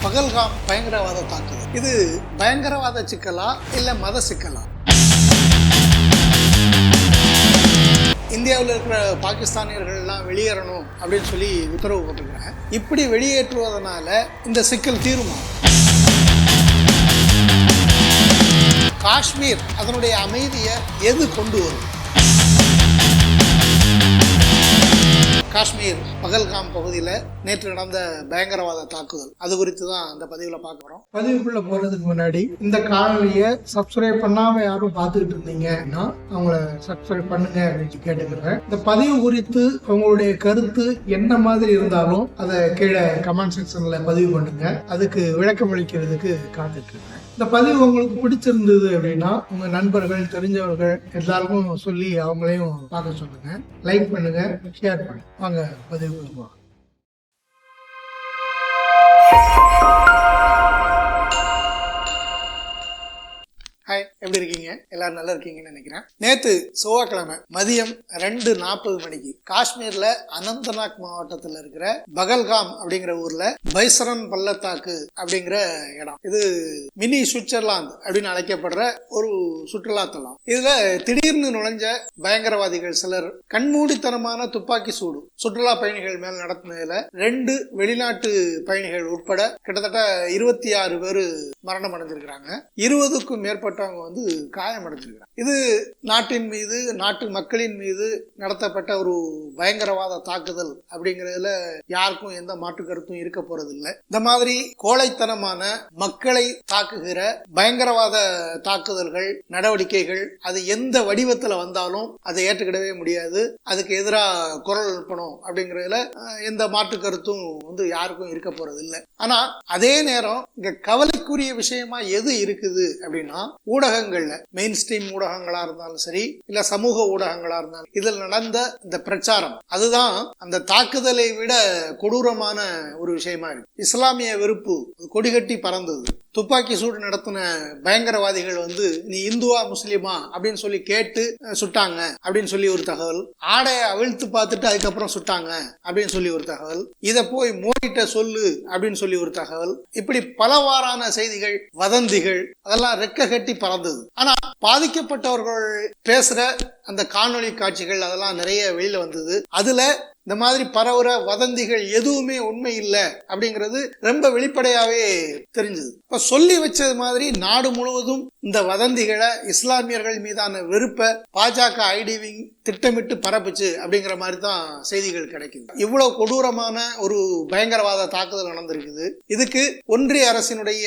பகல்காம் பயங்கரவாத தாக்குதல் இது பயங்கரவாத சிக்கலா இல்ல மத சிக்கலா? இந்தியாவில் இருக்கிற பாகிஸ்தானியர்கள்லாம் வெளியேறணும் அப்படின்னு சொல்லி உத்தரவு போட்டுக்கிறாங்க. இப்படி வெளியேற்றுவதனால இந்த சிக்கல் தீருமா? காஷ்மீர் அதனுடைய அமைதியை எது கொண்டு வரும்? காஷ்மீர் பகல்காம் பகுதியில் நேற்று நடந்த பயங்கரவாத தாக்குதல், அது குறித்து தான் இந்த பதிவில் பார்க்குறோம். பதிவுக்குள்ள போறதுக்கு முன்னாடி இந்த காணொலியை சப்ஸ்கிரைப் பண்ணாம யாரும் பார்த்துக்கிட்டு இருந்தீங்கன்னா அவங்கள சப்ஸ்கிரைப் பண்ணுங்க அப்படின்னு கேட்டுக்கிறேன். இந்த பதிவு குறித்து உங்களுடைய கருத்து என்ன மாதிரி இருந்தாலும் அதை கீழே கமெண்ட் செக்ஷன்ல பதிவு பண்ணுங்க. அதுக்கு விளக்கம் அளிக்கிறதுக்கு காத்துட்டு இருக்கேன். இந்த பதிவு உங்களுக்கு பிடிச்சிருந்தது அப்படின்னா உங்க நண்பர்கள், தெரிஞ்சவர்கள் எல்லாருக்கும் சொல்லி அவங்களையும் பார்க்க சொல்லுங்க. லைக் பண்ணுங்க, ஷேர் பண்ணுங்க. வாங்க பதிவு. ஹாய், எப்படி இருக்கீங்க? எல்லாரும் நல்லா இருக்கீங்கன்னு நினைக்கிறேன். நேத்து செவ்வாய்க்கிழமை மதியம் 2:40 மணிக்கு காஷ்மீர்ல அனந்தநாக் மாவட்டத்தில் இருக்கிற பகல்காம் அப்படிங்கிற ஊர்ல பைசரன் பள்ளத்தாக்கு அப்படிங்கிற இடம், இது மினி சுவிட்சர்லாந்து அப்படின்னு அழைக்கப்படுற ஒரு சுற்றுலா தலம். இதுல திடீர்னு நுழைஞ்ச பயங்கரவாதிகள் சிலர் கண்மூடித்தனமான துப்பாக்கி சூடு சுற்றுலா பயணிகள் மேல் நடத்தினதுல 2 வெளிநாட்டு பயணிகள் உட்பட கிட்டத்தட்ட 26 பேர் மரணம் அடைஞ்சிருக்கிறாங்க. 20க்கும் மேற்பட்ட வந்து காயமடைஞ்சிருக்கிறாங்க. இது நாட்டின் மீது, நாட்டு மக்களின் மீது நடத்தப்பட்ட ஒரு பயங்கரவாத தாக்குதல் அப்படிங்கிறதுல யாருக்கும் எந்த மாற்று கருத்தும் இருக்க போறது இல்லை. இந்த மாதிரி கோழைத்தனமான மக்களை தாக்குகிற பயங்கரவாத தாக்குதல்கள், நடவடிக்கைகள் அது எந்த வடிவத்துல வந்தாலும் அதை ஏற்றுக்கிடவே முடியாது. அதுக்கு எதிராக குரல் எழுப்பணும் அப்படிங்கிறதுல எந்த மாற்று கருத்தும் வந்து யாருக்கும் இருக்க போறது இல்லை. ஆனா அதே நேரம் இங்க கவலைக்குரிய விஷயமா எது இருக்குது அப்படின்னா, ஊடகங்கள்ல மெயின் ஸ்ட்ரீம் ஊடகங்களா இருந்தாலும் சரி, இல்ல சமூக ஊடகங்களா இருந்தாலும் இதில் நடந்த இந்த பிரச்சாரம் அதுதான் அந்த தாக்குதலை விட கொடூரமான ஒரு விஷயமா இருக்கு. இஸ்லாமிய வெறுப்பு கொடிகட்டி பறந்தது. துப்பாக்கி சூடு நடத்தின பயங்கரவாதிகள் வந்து நீ இந்துவா முஸ்லிமா அப்படின்னு சொல்லி கேட்டு சுட்டாங்க அப்படின்னு சொல்லி ஒரு தகவல், ஆடையை அவிழ்த்து பார்த்துட்டு அதுக்கப்புறம் சுட்டாங்க அப்படின்னு சொல்லி ஒரு தகவல், இதை போய் மோடிட்ட சொல்லு அப்படின்னு சொல்லி ஒரு தகவல், இப்படி பலவாறான செய்திகள், வதந்திகள் அதெல்லாம் ரெக்க கட்டி பறந்தது. ஆனா பாதிக்கப்பட்டவர்கள் பேசுற அந்த காணொளி காட்சிகள் அதெல்லாம் நிறைய வெளியில வந்தது. அதுல இந்த மாதிரி பரவுற வதந்திகள் எதுவுமே உண்மை இல்லை அப்படிங்கிறது ரொம்ப வெளிப்படையாவே தெரிஞ்சது. இப்ப சொல்லி வச்சது மாதிரி நாடு முழுவதும் இந்த வதந்திகளை, இஸ்லாமியர்கள் மீதான வெறுப்பை பாஜக ஐடிவிங் திட்டமிட்டு பரப்புச்சு அப்படிங்கிற மாதிரி தான் செய்திகள் கிடைக்குது. இவ்வளவு கொடூரமான ஒரு பயங்கரவாத தாக்குதல் நடந்திருக்குது. இதுக்கு ஒன்றிய அரசினுடைய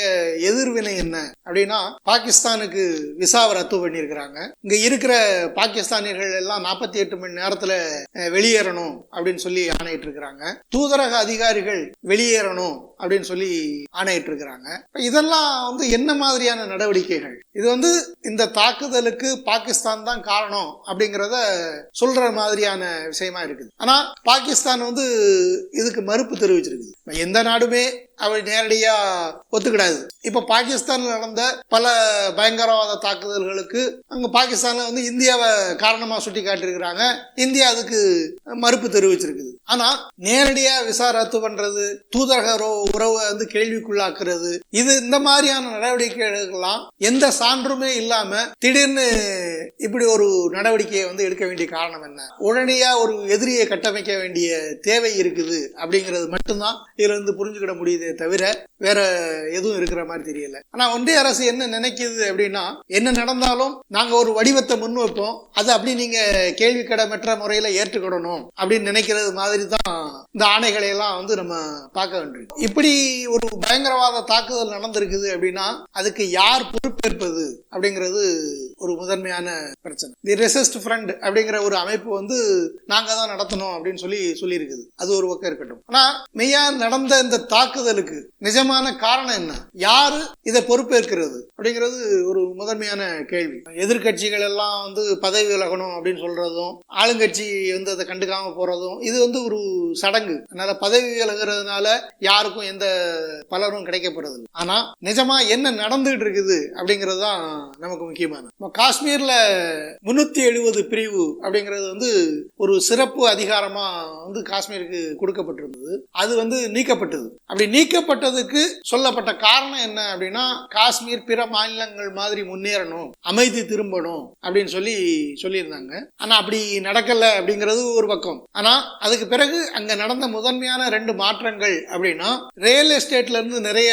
எதிர்வினை என்ன அப்படின்னா, பாகிஸ்தானுக்கு விசாவை ரத்து பண்ணியிருக்கிறாங்க. இங்க இருக்கிற பாகிஸ்தானியர்கள் எல்லாம் 48 மணி நேரத்துல வெளியேறணும் அப்படின்னு சொல்லி ஆணையிட்டு இருக்கிறாங்க. தூதரக அதிகாரிகள் வெளியேறணும் அப்படின்னு சொல்லி ஆணையிட்டு இருக்கிறாங்க. இதெல்லாம் வந்து என்ன மாதிரியான நடவடிக்கைகள்? இது வந்து இந்த தாக்குதலுக்கு பாகிஸ்தான் தான் காரணம் அப்படிங்கிறத சொல்ற மாதிரியான விஷயமா இருக்குது. ஆனா பாகிஸ்தான் வந்து இதுக்கு மறுப்பு தெரிவிச்சிருக்கு. எந்த நாடுமே அவர் நேரடியா ஒத்துக்கிடாது. இப்ப பாகிஸ்தான்ல நடந்த பல பயங்கரவாத தாக்குதல்களுக்கு அங்க பாகிஸ்தான்ல வந்து இந்தியாவை காரணமா சுட்டி காட்டியிருக்கிறாங்க. இந்தியா அதுக்கு மறுப்பு தெரிவிச்சிருக்குது. ஆனா நேரடியா விசா ரத்து பண்றது, தூதரக உறவை வந்து கேள்விக்குள்ளாக்குறது, இது இந்த மாதிரியான நடவடிக்கைகள்லாம் எந்த சான்றுமே இல்லாம திடீர்னு இப்படி ஒரு நடவடிக்கையை வந்து எடுக்க வேண்டிய காரணம் என்ன? உடனடியா ஒரு எதிரியை கட்டமைக்க வேண்டிய தேவை இருக்குது அப்படிங்கிறது மட்டும்தான் இதுல இருந்து புரிஞ்சுக்கிட முடியுது, தவிர வேற எதுவும் இருக்கிற மாதிரி தெரியல. ஆனா ஒன்றிய அரசு என்ன நினைக்குது அப்படின்னா, என்ன நடந்தாலும் நாங்க ஒரு வடிவத்தை முன் வைப்போம், அது அப்படி நீங்க கேள்வி கடமற்ற முறையில ஏற்றுக்கிடணும் அப்படின்னு நினைக்கிறது மாதிரி தான் இந்த ஆணைகளை எல்லாம் வந்து நம்ம பார்க்க வேண்டியது. இப்படி ஒரு பயங்கரவாத தாக்குதல் நடந்திருக்குது அப்படின்னா அதுக்கு யார் பொறுப்பேற்பது அப்படிங்கிறது ஒரு முதன்மையான பிரச்சனை. தி ரெசிஸ்ட் ஃப்ரண்ட் அப்படிங்கிற ஒரு அமைப்பு வந்து நாங்க தான் நடத்தணும் அப்படின்னு சொல்லி இருக்குது. அது ஒரு பக்கம் இருக்கட்டும். ஆனா மெய்யா நடந்த இந்த தாக்குதலுக்கு நிஜமான காரணம் என்ன? யாரு இதை பொறுப்பேற்கிறது அப்படிங்கிறது ஒரு முதன்மையான கேள்வி. எதிர்கட்சிகள் எல்லாம் வந்து பதவி விலகணும் அப்படின்னு சொல்றதும், ஆளுங்கட்சி வந்து அதை கண்டுக்காம போறதும் இது வந்து ஒரு சடங்கு. அதனால பதவி விலகிறதுனால யாருக்கும் எந்த பலரும் கிடைக்கப்படுறது. ஆனா நிஜமா என்ன நடந்துகிட்டு இருக்குது அப்படிங்கிறது தான் நமக்கு முக்கியமான. காஷ்மீர்ல 370 பிரிவு அப்படிங்கிறது வந்து ஒரு சிறப்பு அதிகாரமா வந்து காஷ்மீருக்கு கொடுக்கப்பட்டிருந்தது. அது நீக்கப்பட்டது. அப்படி நீக்கப்பட்டதுக்கு சொல்லப்பட்ட காரணம் என்ன அப்படின்னா, காஷ்மீர் பிற மாநிலங்கள் மாதிரி முன்னேறணும், அமைதி திரும்பணும் அப்படின்னு சொல்லியிருந்தாங்க. ஆனா அப்படி நடக்கல அப்படிங்கிறது ஒரு பக்கம். ஆனா அதுக்கு பிறகு அங்க நடந்த முதன்மையான 2 மாற்றங்கள் அப்படின்னா, ரியல் எஸ்டேட்ல இருந்து நிறைய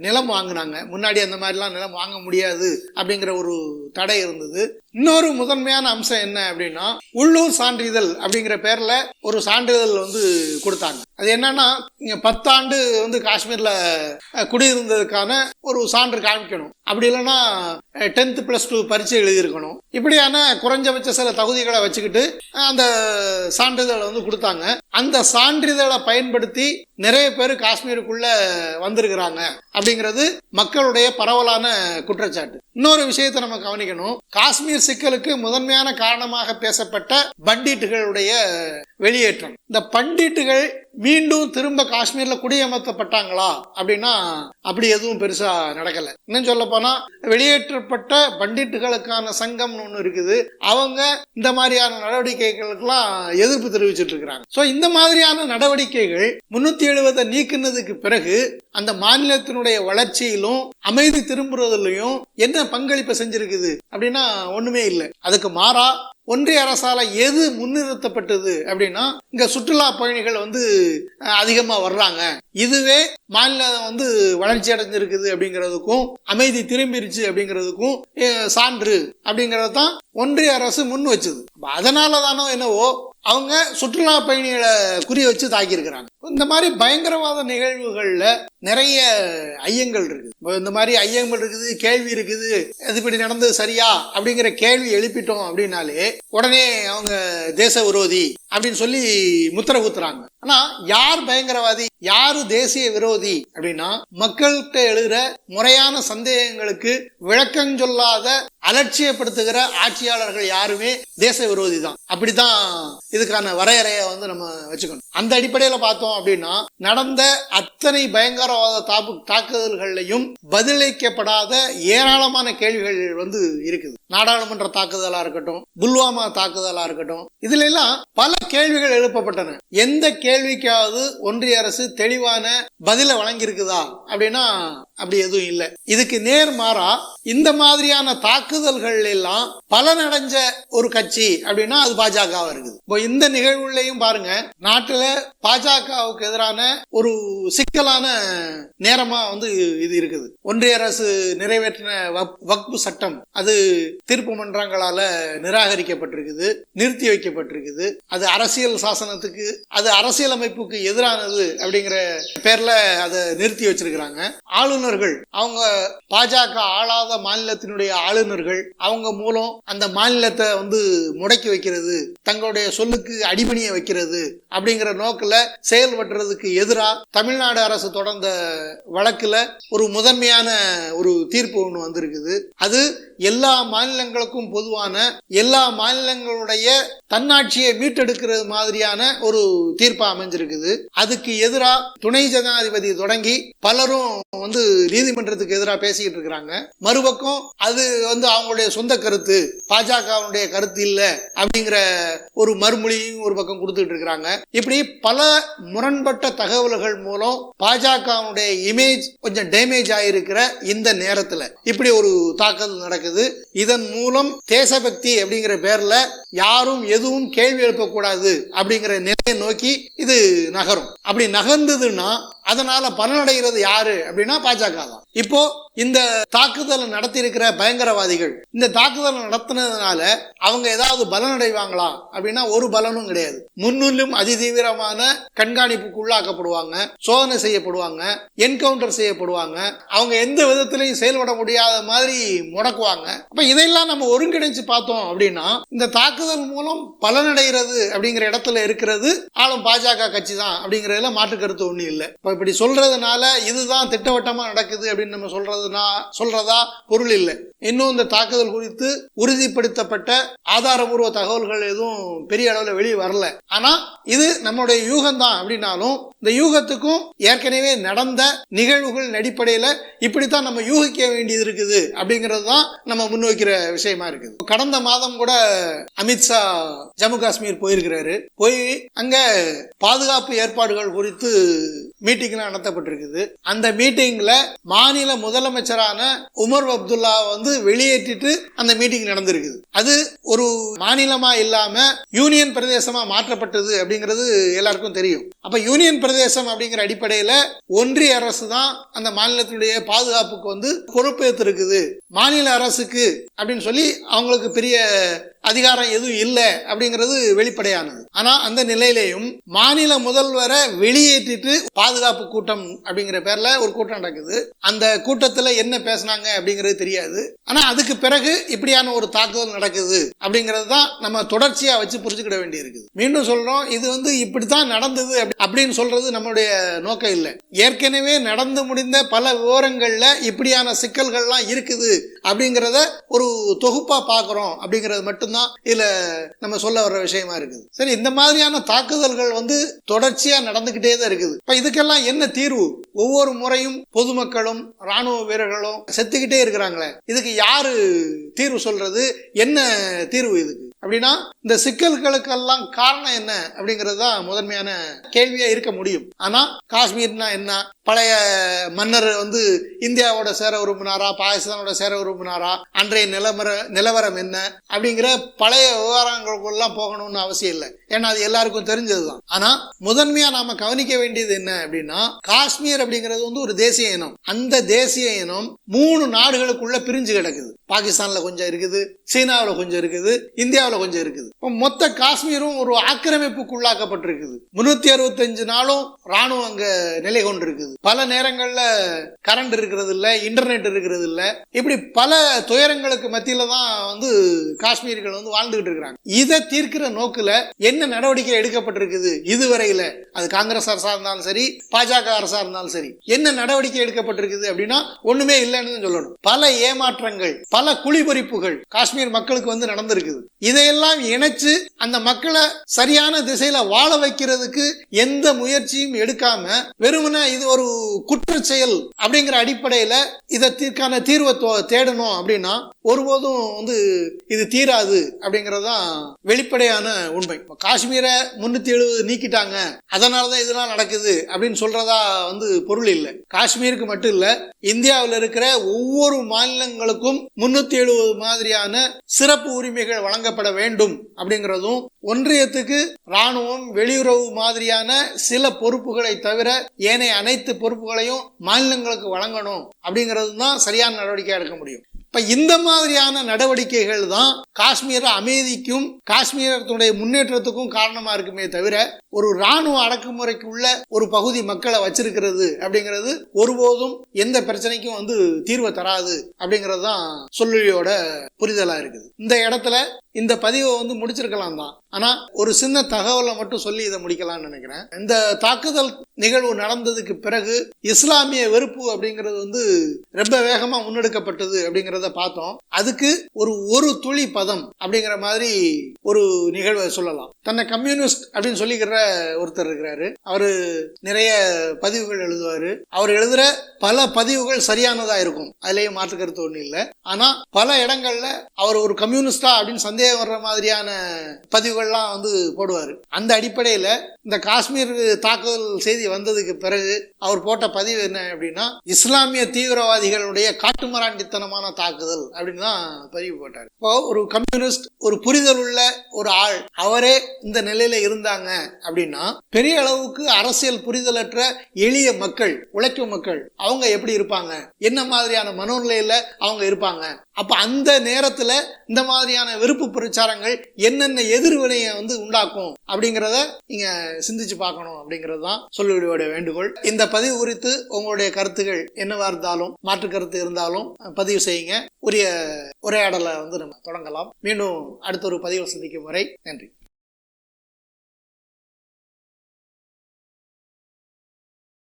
நிலம் வாங்கினாங்க. முன்னாடி அந்த மாதிரிலாம் நிலம் வாங்க முடியாது அப்படிங்கிற ஒரு தடை இருந்தது. இன்னொரு முதன்மையான அம்சம் என்ன அப்படின்னா, உள்ளூர் சான்றிதழ் அப்படிங்கிற பேர்ல ஒரு சான்றிதழ் கொடுத்தாங்க. அது என்னன்னா, நீங்க 10 ஆண்டு காஷ்மீர்ல குடியிருந்ததுக்கான ஒரு சான்று காமிக்கணும். அப்படி இல்லைன்னா 10th +2 பரீட்சை எழுதியிருக்கணும். இப்படியான குறைஞ்சபட்ச சில தகுதிகளை வச்சுக்கிட்டு அந்த சான்றிதழை கொடுத்தாங்க. அந்த சான்றிதழை பயன்படுத்தி நிறைய பேர் காஷ்மீருக்குள்ள வந்திருக்கிறாங்க அப்படிங்கிறது மக்களுடைய பரவலான குற்றச்சாட்டு. இன்னொரு விஷயத்தை நம்ம கவனிக்கணும். காஷ்மீர் சிக்கலுக்கு முதன்மையான காரணமாக பேசப்பட்ட பண்டிட்டுகளுடைய வெளியேற்றம். இந்த பண்டிட்டுகள் மீண்டும் திரும்ப காஷ்மீர்ல குடியமர்த்தப்பட்டாங்களா அப்படின்னா அப்படி எதுவும் பெருசா நடக்கல. இன்னும் சொல்ல போனா, வெளியேற்றப்பட்ட பண்டிட்டுகளுக்கான சங்கம்னு ஒண்ணு இருக்குது. அவங்க இந்த மாதிரியான நடவடிக்கைகளுக்கெல்லாம் எதிர்ப்பு தெரிவிச்சிட்டு இருக்கிறாங்க. சோ இந்த மாதிரியான நடவடிக்கைகள் 370 நீக்கினதுக்கு பிறகு அந்த மாநிலத்தினுடைய வளர்ச்சியிலும் அமைதி திரும்புறதுலயும் என்ன பங்களிப்பு செஞ்சிருக்குது அப்படின்னா ஒண்ணுமே இல்லை. அதுக்கு மாறா ஒன்றிய அரசால எது முன்னிறுத்தப்பட்டது அப்படின்னா, இங்க சுற்றுலா பயணிகள் அதிகமா வர்றாங்க, இதுவே மாநிலம் வளர்ச்சி அடைஞ்சிருக்குது அப்படிங்கிறதுக்கும் அமைதி திரும்பிருச்சு அப்படிங்கிறதுக்கும் சான்று அப்படிங்கறது தான் ஒன்றிய அரசு முன் வச்சது. அதனால தானோ என்னவோ அவங்க சுற்றுலா பயணிகளை குறி வச்சு தாக்கியிருக்கிறாங்க. இந்த மாதிரி பயங்கரவாத நிகழ்வுகள்ல நிறைய ஐயங்கள் இருக்குது. இந்த மாதிரி ஐயங்கள் இருக்குது, கேள்வி இருக்குது. இது இப்படி நடந்தது சரியா அப்படிங்கிற கேள்வி எழுப்பிட்டோம் அப்படின்னாலே உடனே அவங்க தேச விரோதி அப்படின்னு சொல்லி முத்திர குத்துறாங்க. ஆனா யார் பயங்கரவாதி, யாரு தேசிய விரோதி அப்படின்னா, மக்கள்கிட்ட எழுதுற முறையான சந்தேகங்களுக்கு விளக்கம் சொல்லாத அலட்சியப்படுத்துகிற ஆட்சியாளர்கள் யாருமே தேச விரோதி தான். அப்படித்தான் இதுக்கான வரையறைய நம்ம வச்சுக்கணும். அந்த அடிப்படையில பார்த்தோம் அப்படின்னா, நடந்த அத்தனை பயங்கரவாத தாக்குதல்களையும் பதிலளிக்கப்படாத ஏராளமான கேள்விகள் இருக்குது. நாடாளுமன்ற தாக்குதலா இருக்கட்டும், புல்வாமா தாக்குதலா இருக்கட்டும், இதுல எல்லாம் பல கேள்விகள் எழுப்பப்பட்டன. எந்த கேள்விக்காவது ஒன்றிய அரசு தெளிவான பதில வழங்கியிருக்குதா அப்படின்னா அப்படி எதுவும் இல்லை. இதுக்கு நேர்மாறா இந்த மாதிரியான தாக்குதல்கள் எல்லாம் பலனடைஞ்ச ஒரு கட்சி அப்படின்னா அது பாஜகவா இருக்குது. இப்போ இந்த நிகழ்வுலையும் பாருங்க, நாட்டுல பாஜகவுக்கு எதிரான ஒரு சிக்கலான நேரமா இது இருக்குது. ஒன்றிய அரசு நிறைவேற்றின வக்பு சட்டம் அது தீர்ப்பு மன்றங்களால நிராகரிக்கப்பட்டிருக்குது, நிறுத்தி வைக்கப்பட்டிருக்குது. அது அரசியல் சாசனத்துக்கு, அது அரசியலமைப்புக்கு எதிரானது அப்படிங்கிற பேர்ல அதை நிறுத்தி வச்சிருக்கிறாங்க. ஆளுநர்கள், அவங்க பாஜக ஆளாத மாநிலத்தினுடைய ஆளுநர்கள், அவங்க மூலம் அந்த மாநிலத்தை முடக்கி வைக்கிறது, தங்களுடைய சொல்லுக்கு அடிபணிய வைக்கிறது அப்படிங்கிற நோக்கில செயல்படுறதுக்கு எதிராக தமிழ்நாடு அரசு தொடர்ந்த வழக்குல ஒரு முதன்மையான ஒரு தீர்ப்பு ஒன்று வந்திருக்குது. அது எல்லா மாநிலங்களுக்கும் பொதுவான, எல்லா மாநிலங்களுடைய தன்னாட்சியை மீட்டெடுக்கிறது மாதிரியான ஒரு தீர்ப்பா அமைஞ்சிருக்குது. அதுக்கு எதிராக துணை ஜனாதிபதி தொடங்கி பலரும் நீதிமன்றத்துக்கு எதிராக பேசிக்கிட்டு இருக்கிறாங்க. மறுபக்கம் அது அவங்களுடைய சொந்த கருத்து, பாஜகவுடைய கருத்து இல்ல அப்படிங்கிற ஒரு மறுமொழியும் ஒரு பக்கம் கொடுத்துட்டு இருக்கிறாங்க. இப்படி பல முரண்பட்ட தகவல்கள் மூலம் பாஜகவுடைய இமேஜ் கொஞ்சம் டேமேஜ் ஆயிருக்கிற இந்த நேரத்துல இப்படி ஒரு தாக்குதல் நடக்குது. இதன் மூலம் தேசபக்தி அப்படிங்கிற பேர்ல யாரும் எதுவும் கேள்வி எழுப்பக்கூடாது அப்படிங்கிற நிலையை நோக்கி இது நகரும். அப்படி நகர்ந்ததுன்னா அதனால பலனடைகிறது யாரு அப்படின்னா பாஜக தான். இப்போ இந்த தாக்குதலை நடத்தி இருக்கிற பயங்கரவாதிகள் இந்த தாக்குதலை நடத்தினதுனால அவங்க ஏதாவது பலனடைவாங்களா அப்படின்னா ஒரு பலனும் கிடையாது. முன்னிலும் அதிதீவிரமான கண்காணிப்புக்கு உள்ளாக்கப்படுவாங்க, சோதனை செய்யப்படுவாங்க, என்கவுண்டர் செய்யப்படுவாங்க, அவங்க எந்த விதத்திலையும் செயல்பட முடியாத மாதிரி முடக்குவாங்க. அப்ப இதெல்லாம் நம்ம ஒருங்கிணைச்சு பார்த்தோம் அப்படின்னா, இந்த தாக்குதல் மூலம் பலனடைகிறது அப்படிங்கிற இடத்துல இருக்கிறது ஆளும் பாஜக கட்சி தான் அப்படிங்கறதுல மாற்று கருத்து ஒண்ணு இல்லை. இப்ப இப்படி சொல்றதுனால இதுதான் திட்டவட்டமா நடக்குது அப்படின்னு நம்ம சொல்றதா பொருள் இல்லை. இன்னும் இந்த தாக்குதல் குறித்து உறுதிப்படுத்தப்பட்ட ஆதாரபூர்வ தகவல்கள் எதுவும் பெரிய அளவில் வெளியே வரல. ஆனா இது நம்மளுடைய யூகம் தான் அப்படின்னாலும் இந்த யூகத்துக்கும் ஏற்கனவே நடந்த நிகழ்வுகள் அடிப்படையில இப்படித்தான் நம்ம யூகிக்க வேண்டியது இருக்குது அப்படிங்கிறது தான் நம்ம முன்வைக்கிற விஷயமா இருக்குது. கடந்த மாதம் கூட அமித்ஷா ஜம்மு காஷ்மீர் போயிருக்கிறாரு. போய் அங்க பாதுகாப்பு ஏற்பாடுகள் குறித்து மீட்டிங்லாம் நடத்தப்பட்டிருக்குது. அந்த மீட்டிங்ல மாநில முதலமைச்சரான உமர் அப்துல்லா வெளியேற்றிட்டு அந்த மீட்டிங் நடந்திருக்குது. அது ஒரு மாநிலமா இல்லாம யூனியன் பிரதேசமா மாற்றப்பட்டது அப்படிங்கிறது எல்லாருக்கும் தெரியும். அப்ப யூனியன் பிரதேசம் அப்படிங்கிற அடிப்படையில ஒன்றிய அரசு தான் அந்த மாநிலத்தினுடைய பாதுகாப்புக்கு பொறுப்பேற்று இருக்குது. மாநில அரசுக்கு அப்படின்னு சொல்லி அவங்களுக்கு பெரிய அதிகாரம் எதுவும் இல்லை அப்படிங்கிறது வெளிப்படையானது. ஆனா அந்த நிலையிலையும் மாநில முதல்வரை வெளியேற்றிட்டு பாதுகாப்பு கூட்டம் அப்படிங்கிற பேர்ல ஒரு கூட்டம் நடக்குது. அந்த கூட்டத்துல என்ன பேசினாங்க அப்படிங்கிறது தெரியாது. ஆனா அதுக்கு பிறகு இப்படியான ஒரு தாக்குதல் நடக்குது அப்படிங்கிறது தான் நம்ம தொடர்ச்சியா வச்சு புரிஞ்சுக்கிட வேண்டி இருக்குது. மீண்டும் சொல்றோம், இது இப்படித்தான் நடந்தது அப்படின்னு சொல்றது நம்மளுடைய நோக்கம் இல்லை. ஏற்கனவே நடந்து முடிந்த பல விவரங்கள்ல இப்படியான சிக்கல்கள்லாம் இருக்குது அப்படிங்கிறத ஒரு தொகுப்பா பாக்குறோம் அப்படிங்கிறது மட்டும்தான் இதுல நம்ம சொல்ல வர்ற விஷயமா இருக்குது. சரி, இந்த மாதிரியான தாக்குதல்கள் தொடர்ச்சியா நடந்துகிட்டே தான் இருக்குது. இப்ப இதுக்கெல்லாம் என்ன தீர்வு? ஒவ்வொரு முறையும் பொதுமக்களும் ராணுவ வீரர்களும் செத்துக்கிட்டே இருக்கிறாங்களே, இதுக்கு யாரு தீர்வு சொல்றது? என்ன தீர்வு இதுக்கு அப்படின்னா இந்த சிக்கல்களுக்கெல்லாம் காரணம் என்ன அப்படிங்கிறது தான் முதன்மையான கேள்வியா இருக்க முடியும். ஆனா காஷ்மீர்னா என்ன? பழைய மன்னர் இந்தியாவோட சேர விரும்பினாரா, பாகிஸ்தானோட சேர விரும்பினாரா, அன்றைய நிலவரம் என்ன அப்படிங்கிற பழைய விவகாரங்களுக்கெல்லாம் போகணும்னு அவசியம் இல்லை. ஏன்னா அது எல்லாருக்கும் தெரிஞ்சதுதான். ஆனா முதன்மையா நாம கவனிக்க வேண்டியது என்ன அப்படின்னா, காஷ்மீர் அப்படிங்கிறது ஒரு தேசிய இனம். அந்த தேசிய இனம் 3 நாடுகளுக்குள்ள பிரிஞ்சு கிடக்குது. பாகிஸ்தான்ல கொஞ்சம் இருக்குது, சீனாவில் கொஞ்சம் இருக்குது, இந்தியாவில் கொஞ்சம் இருக்குது. மொத்த காஷ்மீரும் ஒரு ஆக்கிரமிப்புக்குள்ளாக்கப்பட்டிருக்குது. 365 நாளும் ராணுவம் அங்க நிலை கொண்டிருக்குது. பல நேரங்கள்ல கரண்ட் இருக்கிறது இல்ல, இன்டர்நெட் இருக்கிறது இல்ல. இப்படி பல துயரங்களுக்கு மத்தியில தான் காஷ்மீர்கள் வாழ்ந்துகிட்டு இருக்கிறாங்க. இதை தீர்க்கிற நோக்குல என்ன நடவடிக்கை எடுக்கப்பட்டிருக்குது இதுவரையில? அது காங்கிரஸ் அரசா இருந்தாலும் சரி, பாஜக அரசா இருந்தாலும் சரி, என்ன நடவடிக்கை எடுக்கப்பட்டிருக்குது அப்படின்னா ஒண்ணுமே இல்லைன்னு சொல்லணும். பல ஏமாற்றங்கள், பல குழிபறிப்புகள் காஷ்மீர் மக்களுக்கு நடந்திருக்குது. இதையெல்லாம் இணைச்சு அந்த மக்களை சரியான திசையில வாழ வைக்கிறதுக்கு எந்த முயற்சியும் எடுக்காம வெறுமனே இது ஒரு குற்ற செயல் அப்படிங்கிற அடிப்படையில இதற்கான தீர்வை தேடணும் அப்படின்னா ஒருபோதும் இது தீராது அப்படிங்கறதுதான் வெளிப்படையான உண்மை. காஷ்மீரை 370 நீக்கிட்டாங்க, அதனாலதான் இதெல்லாம் நடக்குது அப்படின்னு சொல்றதா பொருள் இல்லை. காஷ்மீருக்கு மட்டும் இல்ல, இந்தியாவில் இருக்கிற ஒவ்வொரு மாநிலங்களுக்கும் 370 மாதிரியான சிறப்பு உரிமைகள் வழங்கப்பட வேண்டும் அப்படிங்கிறதும், ஒன்றியத்துக்கு ராணுவம், வெளியுறவு மாதிரியான சில பொறுப்புகளை தவிர ஏனைய அனைத்து பொறுப்புகளையும் மாநிலங்களுக்கு வழங்கணும் அப்படிங்கிறது தான் சரியான நடவடிக்கை எடுக்க முடியும். இப்ப இந்த மாதிரியான நடவடிக்கைகள் தான் காஷ்மீர் அமைதிக்கும் காஷ்மீரத்துடைய முன்னேற்றத்துக்கும் காரணமா இருக்குமே தவிர ஒரு ராணுவ அடக்குமுறைக்கு உள்ள ஒரு பகுதி மக்களை வச்சிருக்கிறது அப்படிங்கிறது ஒருபோதும் எந்த பிரச்சனைக்கும் தீர்வை தராது அப்படிங்கிறது தான் சொல்லியோட புரிதலா இருக்குது. இந்த இடத்துல இந்த பதிவை முடிச்சிருக்கலாம் தான். ஆனா ஒரு சின்ன தகவலை மட்டும் சொல்லி இதை முடிக்கலாம்னு நினைக்கிறேன். இந்த தாக்குதல் நிகழ்வு நடந்ததுக்கு பிறகு இஸ்லாமிய வெறுப்பு அப்படிங்கிறது ரொம்ப வேகமா முன்னெடுக்கப்பட்டது அப்படிங்கிறத பார்த்தோம். அதுக்கு ஒரு துளி பதம் அப்படிங்கிற மாதிரி ஒரு நிகழ்வை சொல்லலாம். தன்னை கம்யூனிஸ்ட் அப்படின்னு சொல்லிக்கிற ஒருத்தர் இருக்கிறாரு. அவரு நிறைய பதிவுகள் எழுதுவாரு. அவர் எழுதுற பல பதிவுகள் சரியானதா இருக்கும், அதுலயும் மாற்று கருத்து ஒண்ணு இல்லை. ஆனா பல இடங்கள்ல அவர் ஒரு கம்யூனிஸ்டா அப்படின்னு சந்தேகம் வர்ற மாதிரியான பதிவுகள்லாம் போடுவாரு. அந்த அடிப்படையில இந்த காஷ்மீர் தாக்குதல் செய்தி வந்ததுக்கு பிறகு அவர் போட்ட பதிவு என்ன அப்படின்னா, இஸ்லாமிய தீவிரவாதிகளுடைய காட்டுமராண்டித்தனமான தாக்குதல் அப்படின்னு தான் பதிவு போட்டார். இப்போ ஒரு கம்யூனிஸ்ட், ஒரு புரிதல் உள்ள ஒரு ஆள், அவரே இந்த நிலையில இருந்தாங்க அப்படின்னா பெரிய அளவுக்கு அரசியல் புரிதலற்ற எளிய மக்கள், உழைக்கும் மக்கள், அவங்க எப்படி இருப்பாங்க, என்ன மாதிரியான மனோநிலையில அவங்க இருப்பாங்க? அப்ப அந்த நேரத்துல இந்த மாதிரியான வெறுப்பு பிரச்சாரங்கள் என்னென்ன எதிர்வினையை உண்டாக்கும் அப்படிங்கிறத நீங்க சிந்திச்சு பார்க்கணும் அப்படிங்கிறது தான் சொல்லிவிட வேண்டுகோள். இந்த பதிவு குறித்து உங்களுடைய கருத்துகள் என்னவா இருந்தாலும், மாற்று கருத்து இருந்தாலும் பதிவு செய்யுங்க. உரிய உரையாடலை நம்ம தொடங்கலாம். மீண்டும் அடுத்த ஒரு பதிவில் சந்திக்கும் வரை நன்றி.